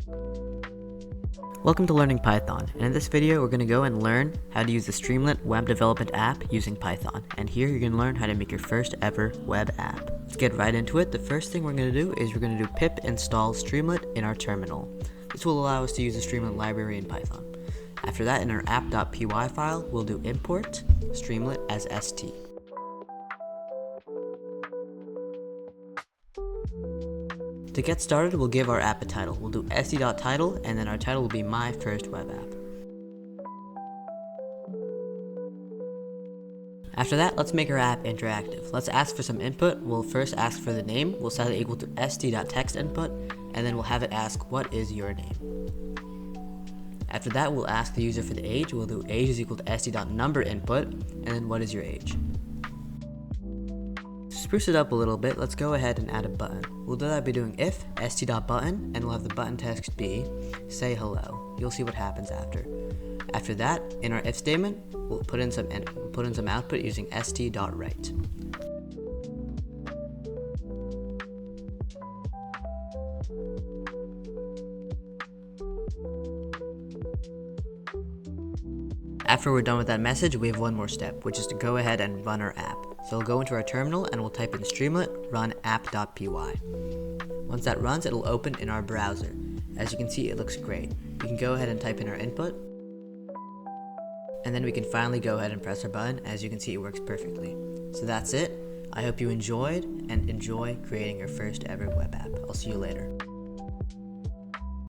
Welcome to Learning Python, and in this video we're going to go and learn how to use the Streamlit web development app using Python. And here you're going to learn how to make your first ever web app. Let's get right into it. The first thing we're going to do is we're going to do pip install Streamlit in our terminal. This will allow us to use the Streamlit library in Python. After that, in our app.py file, we'll do import Streamlit as st. To get started, we'll give our app a title. We'll do st.title, and then our title will be my first web app. After that, let's make our app interactive. Let's ask for some input. We'll first ask for the name. We'll set it equal to st.textInput, and then we'll have it ask, what is your name? After that, we'll ask the user for the age. We'll do age is equal to st.numberInput, and then what is your age? To spruce it up a little bit, let's go ahead and add a button. We'll do that by doing if st.button, and we'll have the button text be say hello. You'll see what happens after. After that, in our if statement, we'll put in some output using st.write. After we're done with that message, we have one more step, which is to go ahead and run our app. So we'll go into our terminal and we'll type in Streamlit run app.py. Once that runs, it'll open in our browser. As you can see, it looks great. We can go ahead and type in our input, and then we can finally go ahead and press our button. As you can see, it works perfectly. So that's it. I hope you enjoyed and enjoy creating your first ever web app. I'll see you later.